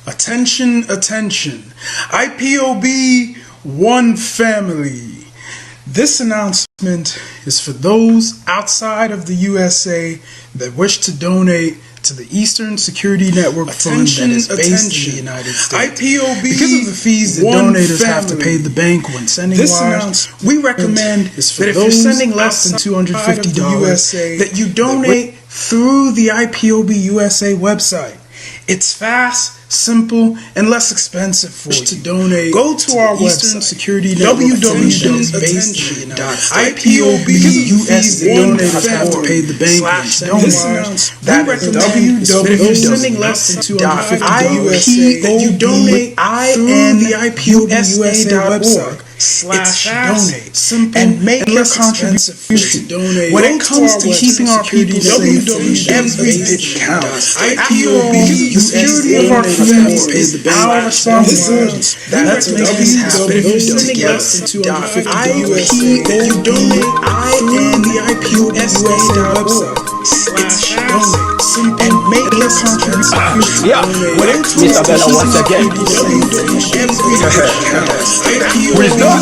Attention, attention. IPOB One Family. This announcement is for those outside of the USA that wish to donate to the Eastern Security Network Fund that is based in the United States. IPOB because of the fees that donators have to pay the bank when sending wires, we recommend that if you're sending less than $250 that you donate through the IPOB USA website. It's fast, simple, and less expensive for you to donate. Go to our Eastern Security Network www.IPOBUSA.org have to pay the bank. Don't worry. That is www.IPOBUSA that you donate through the IPOBUSA.org. /donate and make your contribution. When it comes to keeping our people safe, every bit counts. IPOB, the security of our families is our responsibility. That's what makes us happy. If you're sending less than $250 that you donate through the IPOBUSA.org /donate and make your contribution. When it comes to keeping our people safe, every bit counts. Wisdom.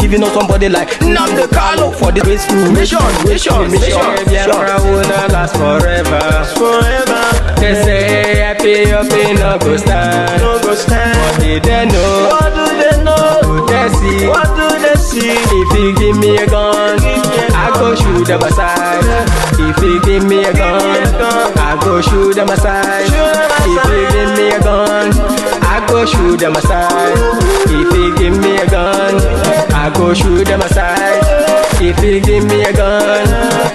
If you know somebody like Namde Carlo for the race school mission. Biafra will not last forever. They say happy up in no go stand. What do they know? What do they see? If you give me a gun, I go shoot them aside. If you give me a gun, I go shoot them aside. If you give me a gun, I go shoot them aside. If you give me a gun, I go shoot them aside. If you give me a gun,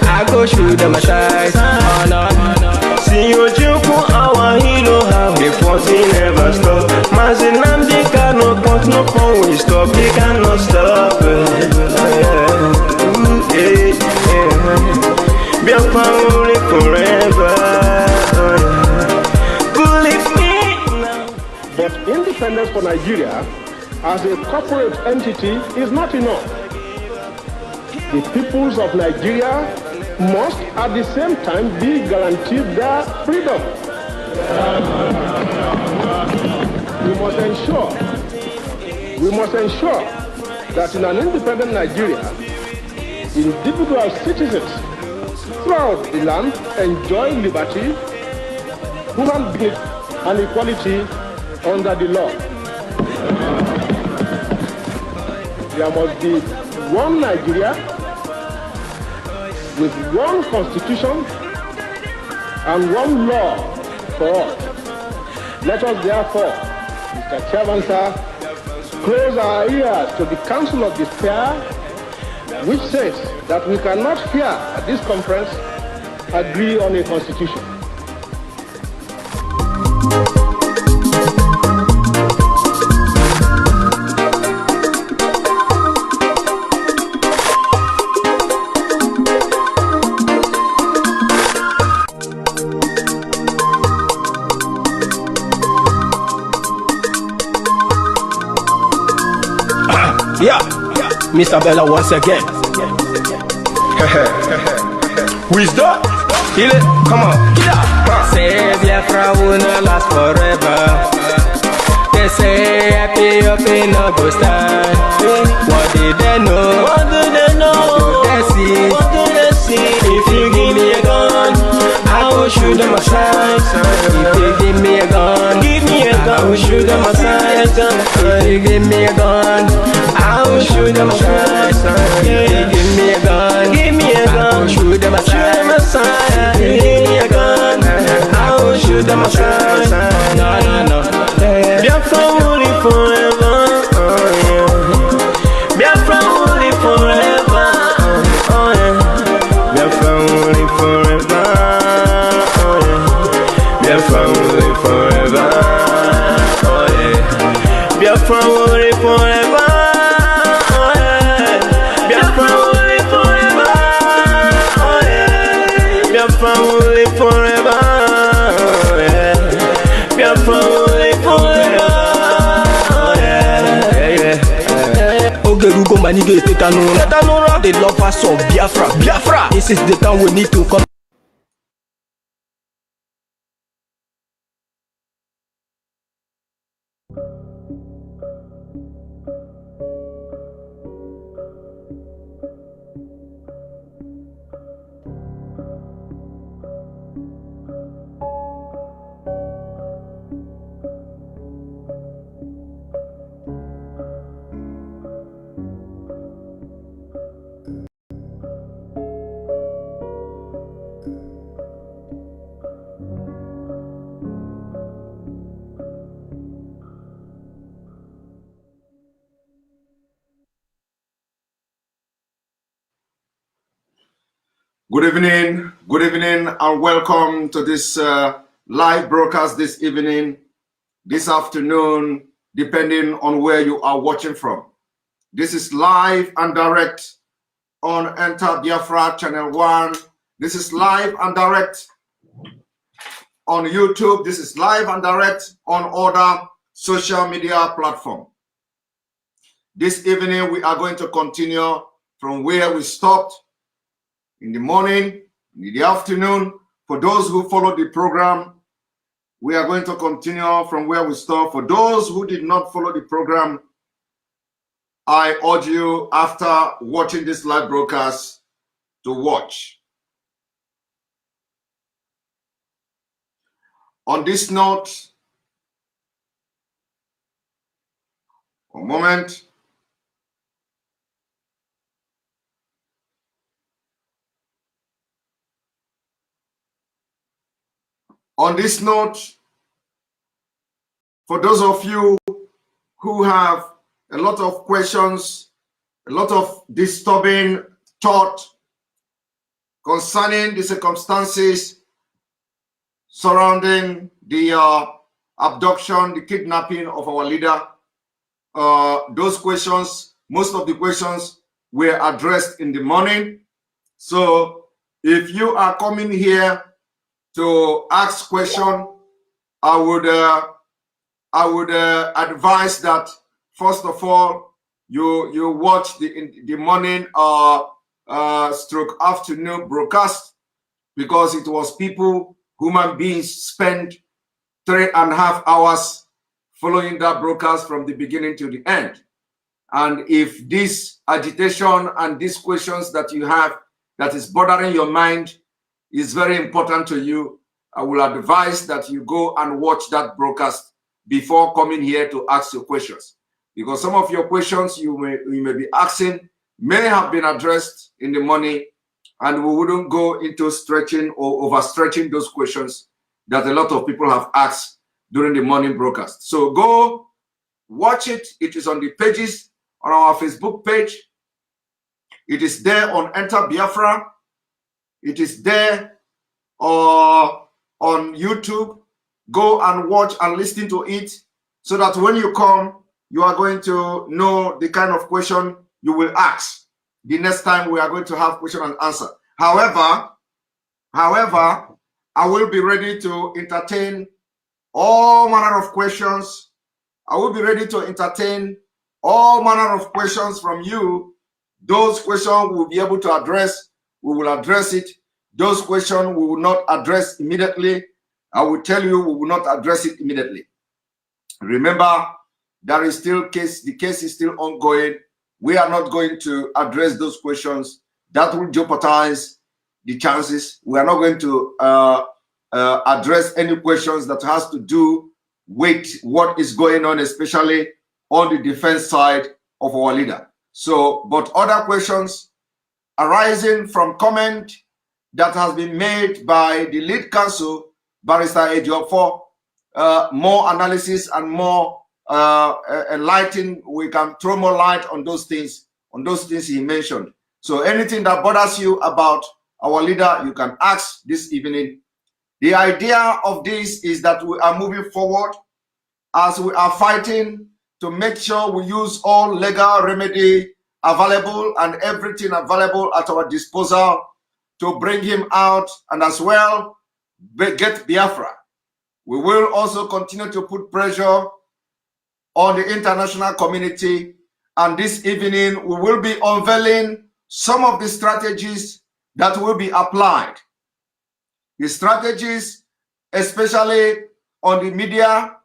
I go shoot them aside. Oh no. See you joke our hero how the fighting never stop. Mazinamdi cannot but no can we stop. They cannot stop. Biafra only forever. Believe me now. But independence for Nigeria as a corporate entity is not enough. The peoples of Nigeria must at the same time be guaranteed their freedom. We must ensure that in an independent Nigeria, individual citizens throughout the land enjoy liberty, human dignity, and equality under the law. There must be one Nigeria with one constitution and one law for all. Let us therefore, Mr. Chairman, sir, close our ears to the Council of Despair, which says that we cannot here at this conference agree on a constitution. Mr. Bella once again. Wisdom? Kill it, come on. Say Biafra will not last forever. They say happy up in no go stand. What did they know? What do they know? What do they see? What do they see? If you give me a gun, I will shoot them aside. If you give me a gun, I will shoot them aside. If you give me a gun, I will shoot them aside. If you give me a gun, I will shoot them aside. If you give me a gun, I will shoot them aside. No. Biafra will live forever. Biafra will live forever. Biafra will live forever. Biafra will live forever. Biafra will live forever. Biafra will live forever. Biafra will live forever. Biafra will live forever. Ogerugo manige tetanura. The lovers of Biafra. This is the time we need to come. Good evening, and welcome to this live broadcast this evening, this afternoon, depending on where you are watching from. This is live and direct on Enter Biafra Channel 1. This is live and direct on YouTube. This is live and direct on other social media platforms. This evening, we are going to continue from where we stopped in the morning, in the afternoon. For those who follow the program, we are going to continue from where we stopped. For those who did not follow the program, I urge you, after watching this live broadcast, to watch. On this note, a moment. On this note, for those of you who have a lot of questions, a lot of disturbing thought concerning the circumstances surrounding the abduction, the kidnapping of our leader, those questions, most of the questions were addressed in the morning. So if you are coming here to ask question, I would advise that first of all you watch the morning stroke afternoon broadcast, because it was people, human beings, spent 3.5 hours following that broadcast from the beginning to the end. And if this agitation and these questions that you have that is bothering your mind is very important to you, I will advise that you go and watch that broadcast before coming here to ask your questions, because some of your questions you may be asking may have been addressed in the morning, and we wouldn't go into stretching or overstretching those questions that a lot of people have asked during the morning broadcast. So go watch it. It is on the pages on our Facebook page. It is there on Enter Biafra. It is there on YouTube. Go and watch and listen to it, so that when you come, you are going to know the kind of question you will ask the next time we are going to have question and answer. However, I will be ready to entertain all manner of questions. I will be ready to entertain all manner of questions from you Those questions we will be able to address, we will address it. Those questions we will not address immediately, I will tell you we will not address it immediately. Remember, there is still the case is still ongoing. We are not going to address those questions. That will jeopardize the chances. We are not going to address any questions that has to do with what is going on, especially on the defense side of our leader. So, but other questions arising from comment that has been made by the lead counsel, Barrister Ejiofor, more analysis and more enlightening, we can throw more light on those things he mentioned. So anything that bothers you about our leader, you can ask this evening. The idea of this is that we are moving forward as we are fighting to make sure we use all legal remedy available and everything available at our disposal to bring him out and as well get Biafra. We will also continue to put pressure on the international community, and this evening we will be unveiling some of the strategies that will be applied. The strategies, especially on the media,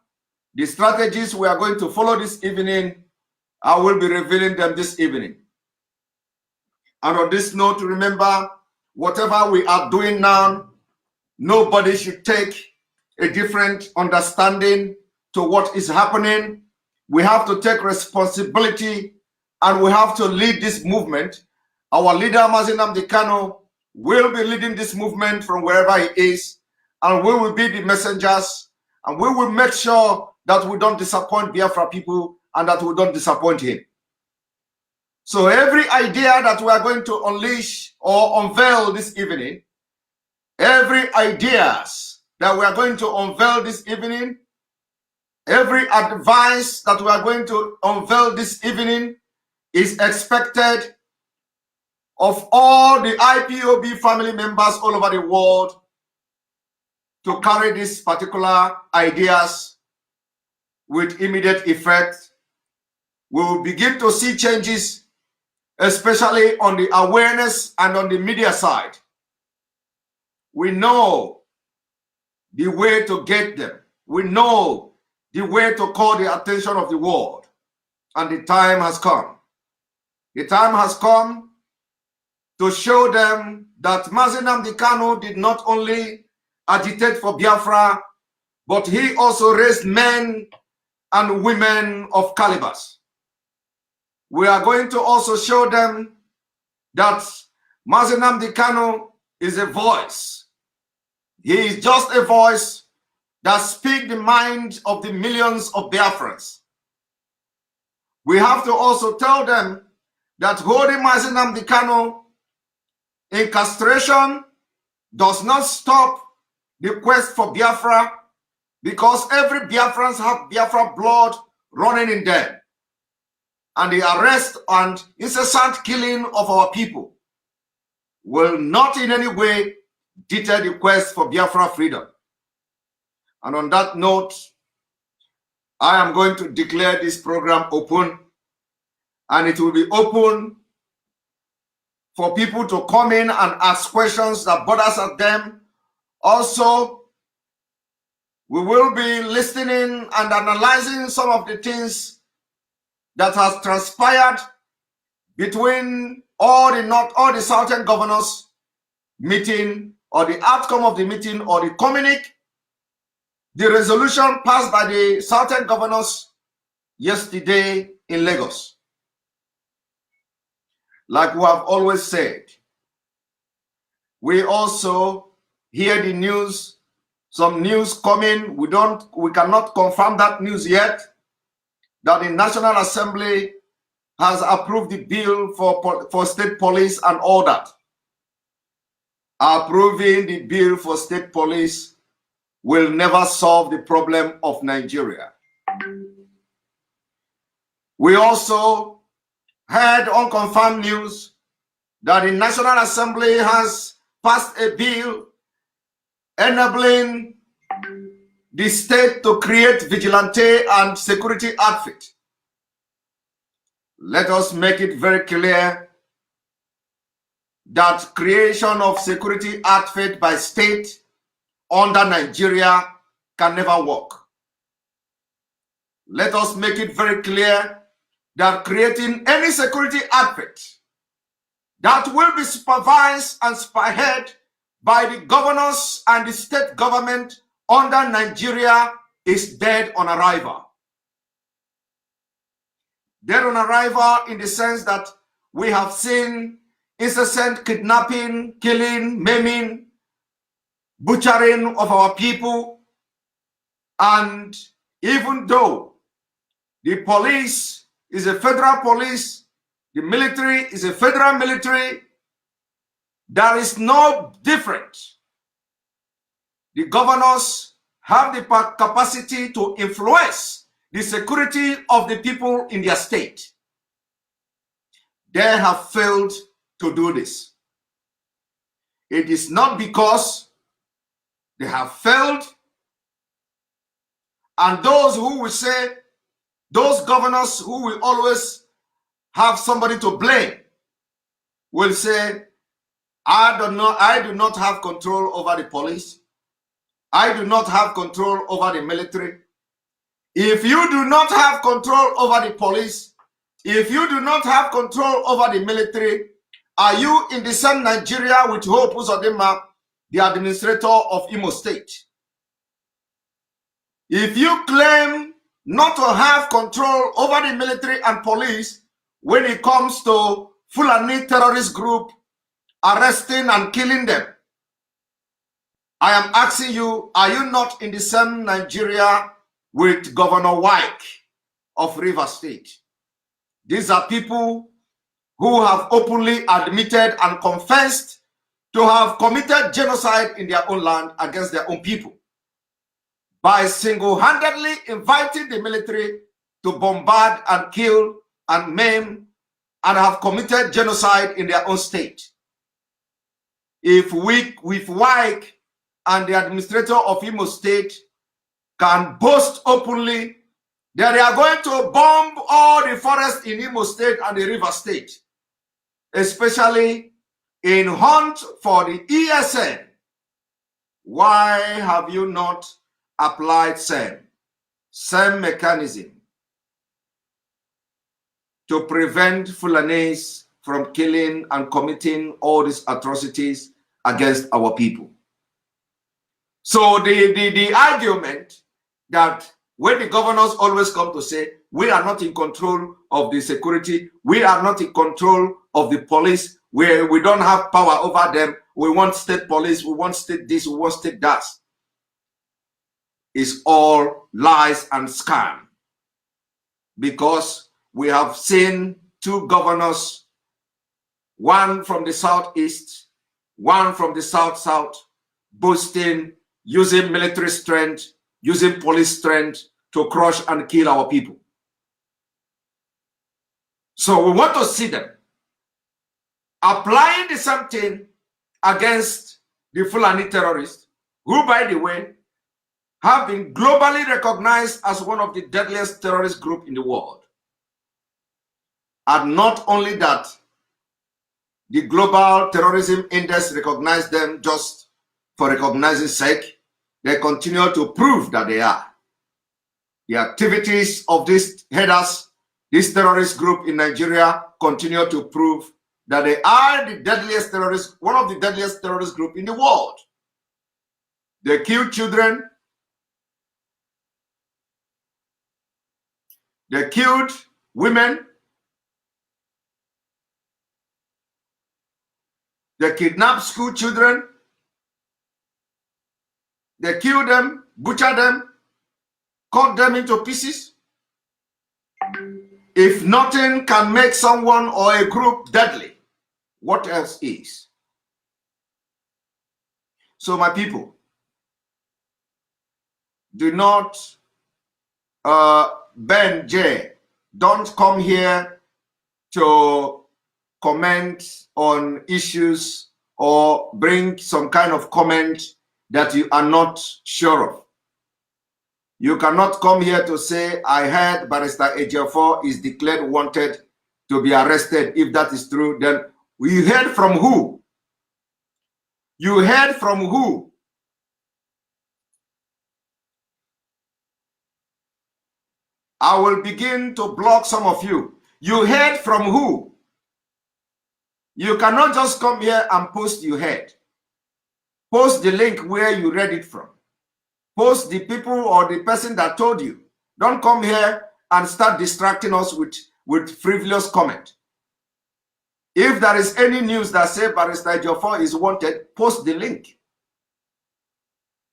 the strategies we are going to follow this evening, I will be revealing them this evening. And on this note, remember, whatever we are doing now, nobody should take a different understanding to what is happening. We have to take responsibility and we have to lead this movement. Our leader, Mazi Nnamdi Kanu, will be leading this movement from wherever he is, and we will be the messengers, and we will make sure that we don't disappoint Biafra people and that we don't disappoint him. So every idea that we are going to unleash or unveil this evening, every ideas that we are going to unveil this evening, every advice that we are going to unveil this evening is expected of all the IPOB family members all over the world to carry these particular ideas with immediate effect. We will begin to see changes, especially on the awareness and on the media side. We know the way to get them. We know the way to call the attention of the world. And the time has come. The time has come to show them that Mazi Nnamdi Kanu did not only agitate for Biafra, but he also raised men and women of calibers. We are going to also show them that Mazi Nnamdi Kanu is a voice. He is just a voice that speaks the mind of the millions of Biafrans. We have to also tell them that holding Mazi Nnamdi Kanu in castration does not stop the quest for Biafra, because every Biafrans have Biafra blood running in them. And the arrest and incessant killing of our people will not in any way deter the quest for Biafra freedom. And on that note, I am going to declare this program open, and it will be open for people to come in and ask questions that bothers at them. Also, we will be listening and analyzing some of the things that has transpired between all the Southern governors meeting, or the outcome of the meeting, or the communique, the resolution passed by the Southern governors yesterday in Lagos. Like we have always said, we also hear the news, some news coming. We cannot confirm that news yet, that the National Assembly has approved the bill for state police and all that. Approving the bill for state police will never solve the problem of Nigeria. We also heard unconfirmed news that the National Assembly has passed a bill enabling the state to create vigilante and security outfit. Let us make it very clear that creation of security outfit by state under Nigeria can never work. Let us make it very clear that creating any security outfit that will be supervised and spearheaded by the governors and the state government under Nigeria is dead on arrival. Dead on arrival in the sense that we have seen incessant kidnapping, killing, maiming, butchering of our people. And even though the police is a federal police, the military is a federal military, there is no difference. The governors have the capacity to influence the security of the people in their state. They have failed to do this. It is not because they have failed, and those who will say, those governors who will always have somebody to blame will say, I do not have control over the police. I do not have control over the military. If you do not have control over the police, if you do not have control over the military, are you in the same Nigeria with Hope Uzodinma, the administrator of Imo State? If you claim not to have control over the military and police when it comes to Fulani terrorist group arresting and killing them, I am asking you, are you not in the same Nigeria with Governor White of Rivers State? These are people who have openly admitted and confessed to have committed genocide in their own land against their own people by single-handedly inviting the military to bombard and kill and maim and have committed genocide in their own state. If White and the administrator of Imo State can boast openly that they are going to bomb all the forests in Imo State and the River State, especially in hunt for the ESN, why have you not applied same mechanism to prevent Fulanis from killing and committing all these atrocities against our people? So the argument that when the governors always come to say, we are not in control of the security, we are not in control of the police, we don't have power over them, we want state police, we want state this, we want state that, is all lies and scam. Because we have seen two governors, one from the southeast, one from the south, boasting, using military strength, using police strength to crush and kill our people. So we want to see them applying the same thing against the Fulani terrorists, who, by the way, have been globally recognized as one of the deadliest terrorist groups in the world. And not only that, the Global Terrorism Index recognized them just for recognizing sake. They continue to prove that they are. The activities of these headers, this terrorist group in Nigeria, continue to prove that they are the deadliest terrorist, one of the deadliest terrorist groups in the world. They kill children. They killed women. They kidnapped school children. They kill them, butcher them, cut them into pieces. If nothing can make someone or a group deadly, what else is? So my people, do not, Ben J, don't come here to comment on issues or bring some kind of comment that you are not sure of. You cannot come here to say, I heard Barrister Ejiofor is declared wanted to be arrested. If that is true, then we heard from who? You heard from who? I will begin to block some of you. You heard from who? You cannot just come here and post you heard. Post the link where you read it from. Post the people or the person that told you. Don't come here and start distracting us with frivolous comment. If there is any news that says Barrister Ejiofor is wanted, post the link.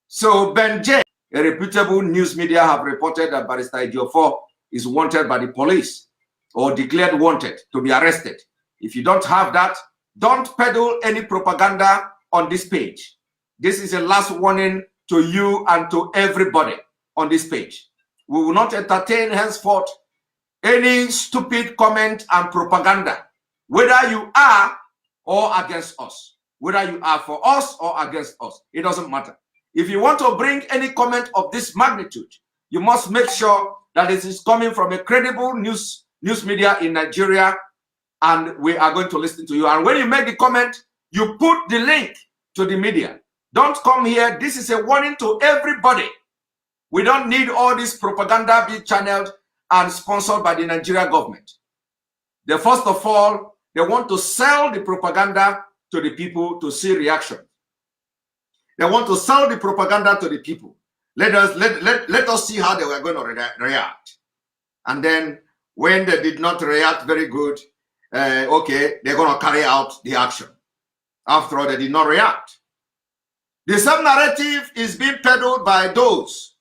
So Ben J, a reputable news media, have reported that Barrister Ejiofor is wanted by the police or declared wanted to be arrested. If you don't have that, don't peddle any propaganda on this page. This is a last warning to you and to everybody on this page. We will not entertain henceforth any stupid comment and propaganda, whether you are or against us, whether you are for us or against us. It doesn't matter. If you want to bring any comment of this magnitude, you must make sure that it is coming from a credible news media in Nigeria, and we are going to listen to you. And when you make the comment, you put the link to the media. Don't come here. This is a warning to everybody. We don't need all this propaganda being channeled and sponsored by the Nigerian government. First of all, they want to sell the propaganda to the people to see reaction. They want to sell the propaganda to the people. Let us see how they were going to react. And then when they did not react very good, okay, they're going to carry out the action. After all, they did not react. The same narrative is being peddled by those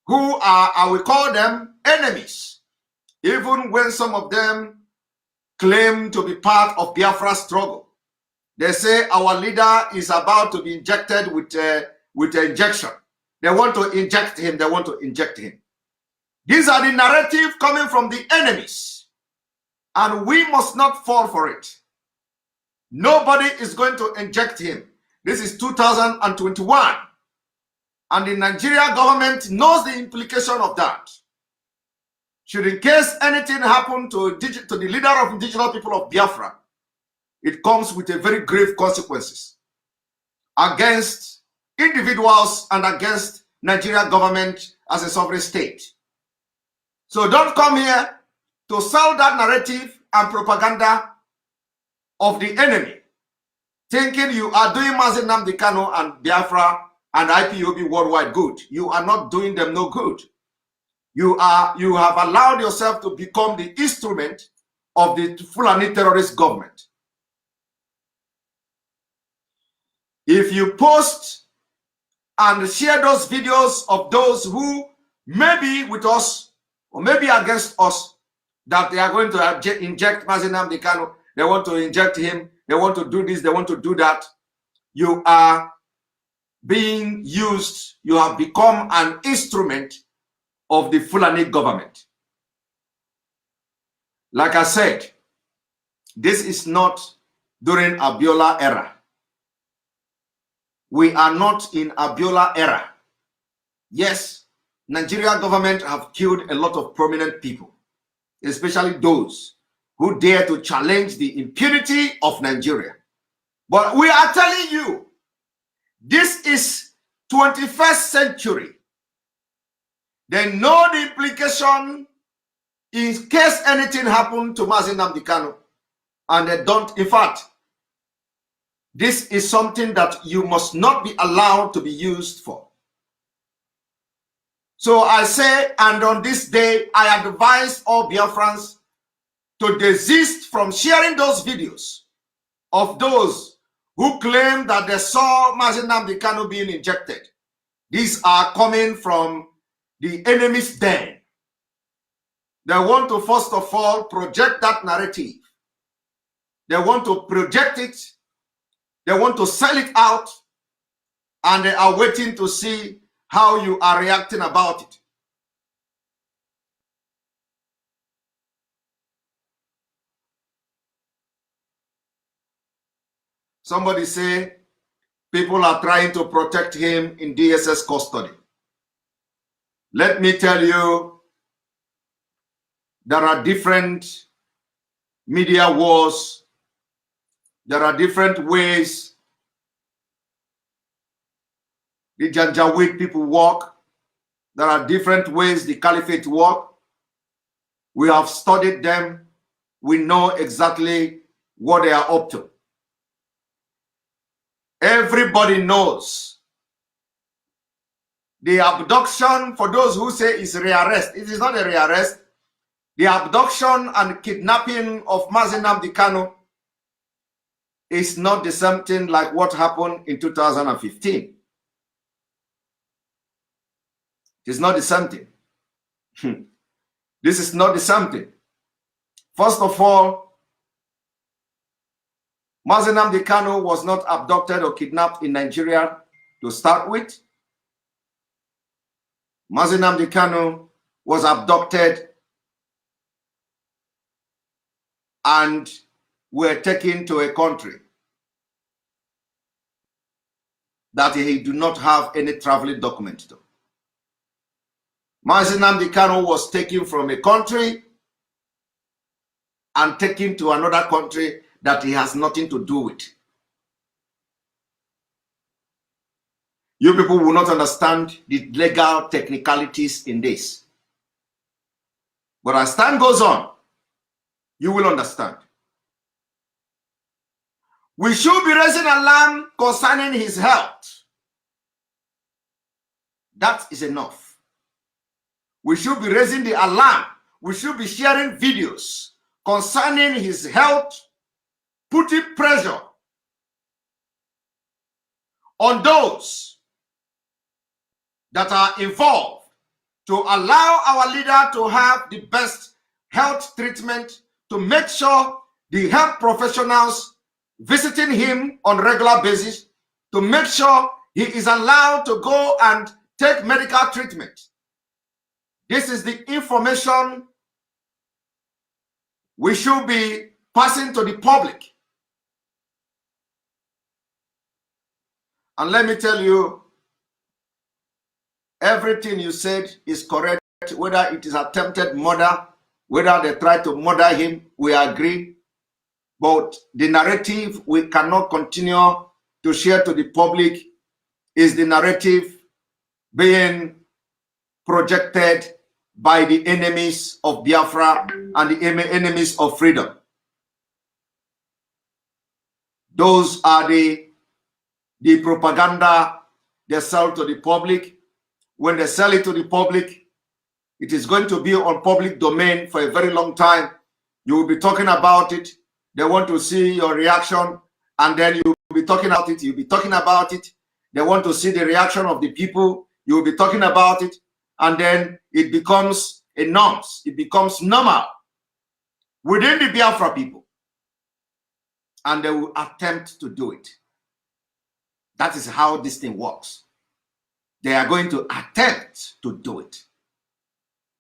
who are, I will call them, enemies. Even when some of them claim to be part of Biafra struggle. They say our leader is about to be injected with injection. They want to inject him. They want to inject him. These are the narrative coming from the enemies. And we must not fall for it. Nobody is going to inject him. This is 2021. And the Nigerian government knows the implication of that. Should in case anything happen to the leader of indigenous people of Biafra, it comes with a very grave consequences against individuals and against Nigerian government as a sovereign state. So don't come here to sell that narrative and propaganda of the enemy, thinking you are doing Mazi Nnamdi Kanu and Biafra and IPOB worldwide good. You are not doing them no good. You have allowed yourself to become the instrument of the Fulani terrorist government. If you post and share those videos of those who may be with us or maybe against us, that they are going to inject Mazi Nnamdi Kanu, they want to inject him, they want to do this, they want to do that, you are being used, you have become an instrument of the Fulani government. Like I said, this is not during Abiola era. We are not in Abiola era. Yes, Nigerian government have killed a lot of prominent people, especially those who dare to challenge the impunity of Nigeria. But we are telling you, this is 21st century. They know the implication in case anything happened to Mazi Nnamdi Kanu, and they don't. In fact, this is something that you must not be allowed to be used for. So I say, and on this day, I advise all Biafrans to desist from sharing those videos of those who claim that they saw Mazi Nnamdi Kanu being injected. These are coming from the enemy's den. They want to, first of all, project that narrative. They want to project it. They want to sell it out. And they are waiting to see how you are reacting about it. Somebody say people are trying to protect him in DSS custody. Let me tell you, there are different media wars. There are different ways the Janjaweed people work. There are different ways the caliphate work. We have studied them. We know exactly what they are up to. Everybody knows the abduction, for those who say it's rearrest. It is not a rearrest. The abduction and kidnapping of Mazi Nnamdi Kanu is not the same thing like what happened in 2015. It's not the same thing. This is not the same thing. First of all, Mazi Nnamdi Kanu was not abducted or kidnapped in Nigeria to start with. Mazi Nnamdi Kanu was abducted and were taken to a country that he do not have any traveling document to. Mazi Nnamdi Kanu was taken from a country and taken to another country that he has nothing to do with. You people will not understand the legal technicalities in this. But as time goes on, you will understand. We should be raising alarm concerning his health. That is enough. We should be raising the alarm. We should be sharing videos concerning his health, putting pressure on those that are involved to allow our leader to have the best health treatment, to make sure the health professionals visiting him on a regular basis, to make sure he is allowed to go and take medical treatment. This is the information we should be passing to the public. And let me tell you, everything you said is correct, whether it is attempted murder, whether they try to murder him, we agree. But the narrative we cannot continue to share to the public is the narrative being projected by the enemies of Biafra and the enemies of freedom. Those are the propaganda they sell to the public. When they sell it to the public, it is going to be on public domain for a very long time. You will be talking about it. They want to see your reaction, and then you will be talking about it. You'll be talking about it. They want to see the reaction of the people. You will be talking about it, and then it becomes a norm. It becomes normal within the Biafra people, and they will attempt to do it. That is how this thing works. They are going to attempt to do it.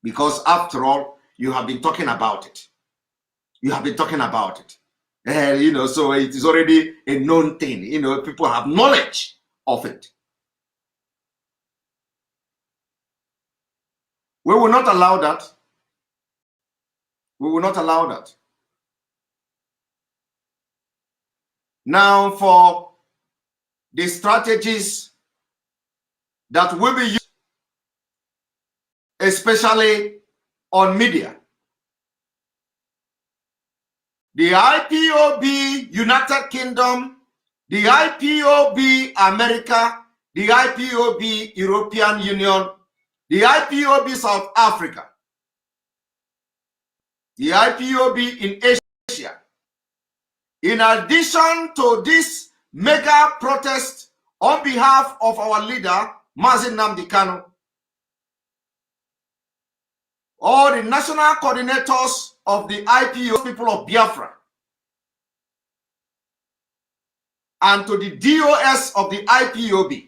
Because after all, you have been talking about it. You have been talking about it. So it is already a known thing. People have knowledge of it. We will not allow that. We will not allow that. Now, for the strategies that will be used, especially on media. The IPOB United Kingdom, the IPOB America, the IPOB European Union, the IPOB South Africa, the IPOB in Asia. In addition to this mega protest on behalf of our leader, Mazi Nnamdi Kanu, all the national coordinators of the IPO people of Biafra, and to the DOS of the IPOB,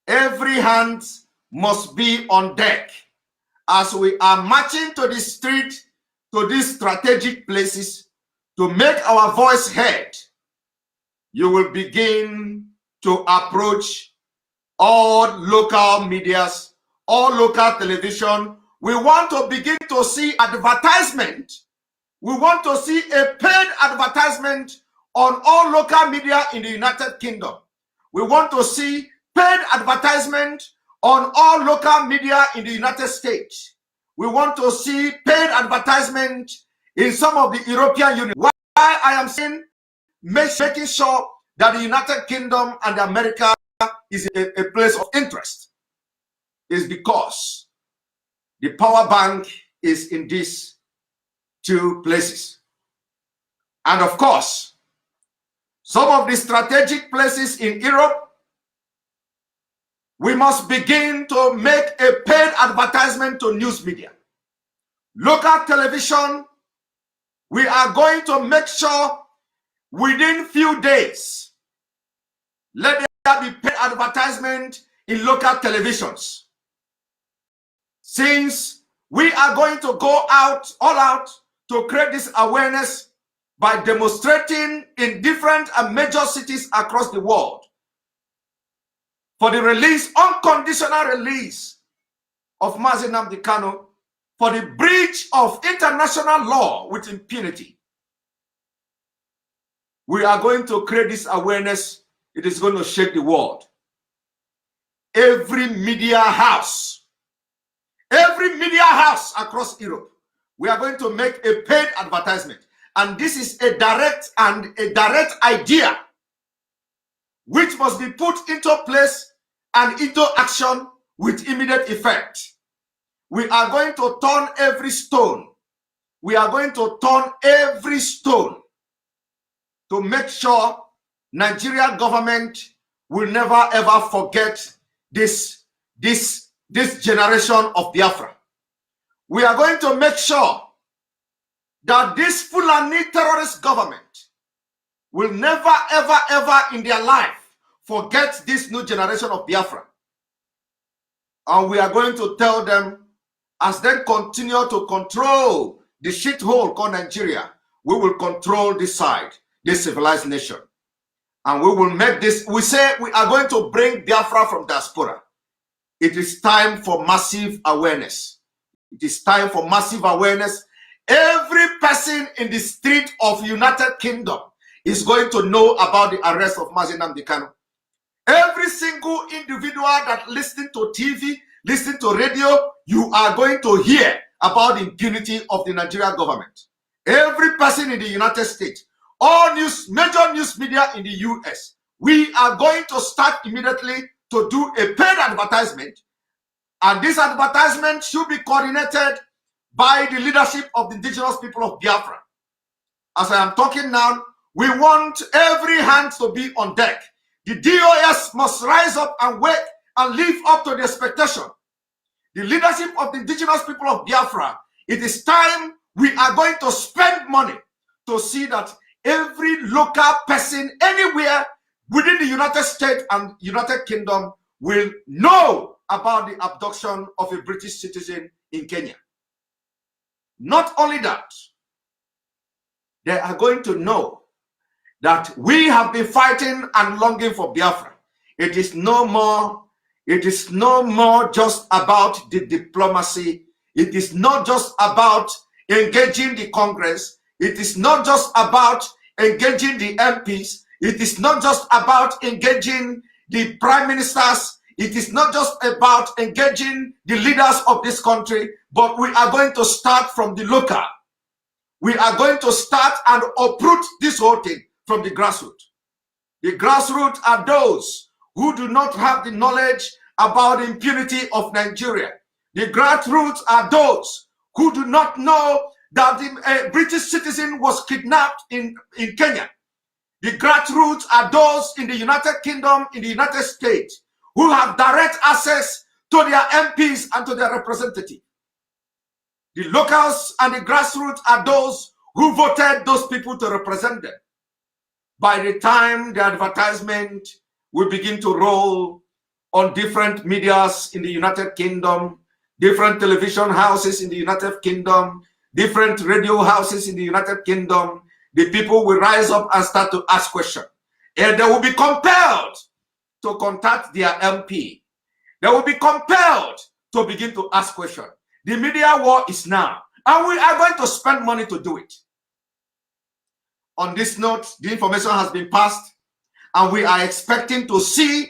every hand must be on deck as we are marching to the street, to these strategic places, to make our voice heard. You will begin to approach all local medias, all local television. We want to begin to see advertisement. We want to see a paid advertisement on all local media in the United Kingdom. We want to see paid paid advertisement on all local media in the United States. We want to see paid advertisement in some of the European Union. Why I am saying making sure that the United Kingdom and America is a place of interest is because the power bank is in these two places. And of course, some of the strategic places in Europe, we must begin to make a paid advertisement to news media. Local television, we are going to make sure within few days, let there be paid advertisement in local televisions. Since we are going to go out, all out, to create this awareness by demonstrating in different and major cities across the world for the release, unconditional release of Mazi Nnamdi Kanu, for the breach of international law with impunity. We are going to create this awareness. It is going to shake the world. Every media house across Europe, we are going to make a paid advertisement. And this is a direct idea which must be put into place and into action with immediate effect. We are going to turn every stone. We are going to turn every stone to make sure Nigeria government will never ever forget this generation of Biafra. We are going to make sure that this Fulani terrorist government will never ever in their life forget this new generation of Biafra. And we are going to tell them, as they continue to control the shithole called Nigeria, we will control this side, this civilized nation. And we will make this, we say we are going to bring Biafra from diaspora. It is time for massive awareness. It is time for massive awareness. Every person in the street of United Kingdom is going to know about the arrest of Mazi Nnamdi Kanu. Every single individual that listens to TV, listen to radio, you are going to hear about the impunity of the Nigerian government. Every person in the United States, all major news media in the US, we are going to start immediately to do a paid advertisement. And this advertisement should be coordinated by the leadership of the indigenous people of Biafra. As I am talking now, we want every hand to be on deck. The DOS must rise up and wake and live up to the expectation. The leadership of the indigenous people of Biafra, it is time we are going to spend money to see that every local person anywhere within the United States and United Kingdom will know about the abduction of a British citizen in Kenya. Not only that, they are going to know that we have been fighting and longing for Biafra. It is no more just about the diplomacy. It is not just about engaging the Congress. It is not just about engaging the MPs. It is not just about engaging the prime ministers. It is not just about engaging the leaders of this country, but we are going to start from the local. We are going to start and uproot this whole thing from the grassroots. The grassroots are those who do not have the knowledge about the impunity of Nigeria. The grassroots are those who do not know that a British citizen was kidnapped in Kenya. The grassroots are those in the United Kingdom, in the United States, who have direct access to their MPs and to their representatives. The locals and the grassroots are those who voted those people to represent them. By the time the advertisement will begin to roll on different medias in the United Kingdom, different television houses in the United Kingdom, different radio houses in the United Kingdom, the people will rise up and start to ask questions. And they will be compelled to contact their MP. They will be compelled to begin to ask questions. The media war is now, and we are going to spend money to do it. On this note, the information has been passed, and we are expecting to see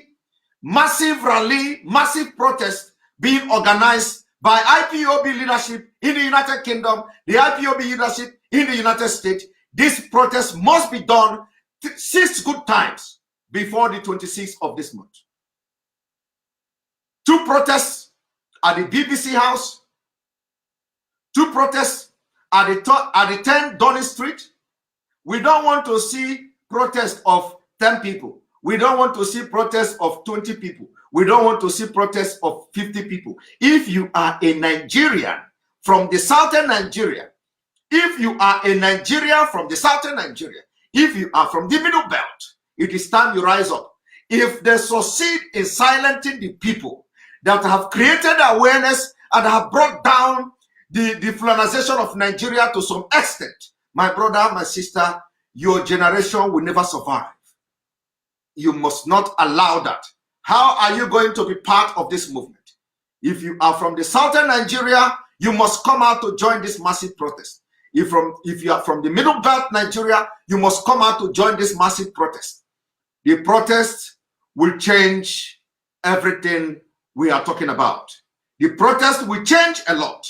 massive rally, massive protest being organized by IPOB leadership in the United Kingdom, the IPOB leadership in the United States. This protest must be done 6 good times before the 26th of this month. 2 protests at the BBC House, 2 protests at the 10 Downing Street. We don't want to see protests of 10 people. We don't want to see protests of 20 people. We don't want to see protests of 50 people. If you are a Nigerian from the southern Nigeria, if you are a Nigerian from the southern Nigeria, if you are from the middle belt, it is time you rise up. If they succeed in silencing the people that have created awareness and have brought down the Fulanization of Nigeria to some extent, my brother, my sister, your generation will never survive. You must not allow that. How are you going to be part of this movement? If you are from the southern Nigeria, you must come out to join this massive protest. If you are from the middle belt Nigeria, you must come out to join this massive protest. The protest will change everything we are talking about. The protest will change a lot,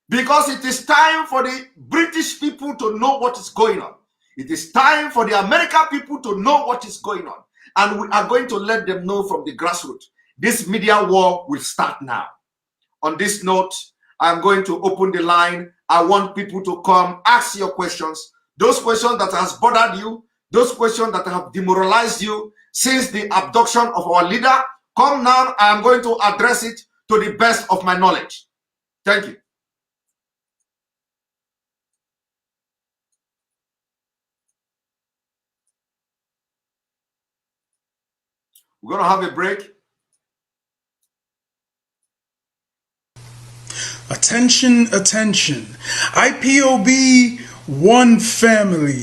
because it is time for the British people to know what is going on. It is time for the American people to know what is going on. And we are going to let them know from the grassroots. This media war will start now. On this note, I'm going to open the line. I want people to come ask your questions. Those questions that has bothered you, those questions that have demoralized you since the abduction of our leader, come now. I am going to address it to the best of my knowledge. Thank you. We're going to have a break. Attention, attention. IPOB, one family.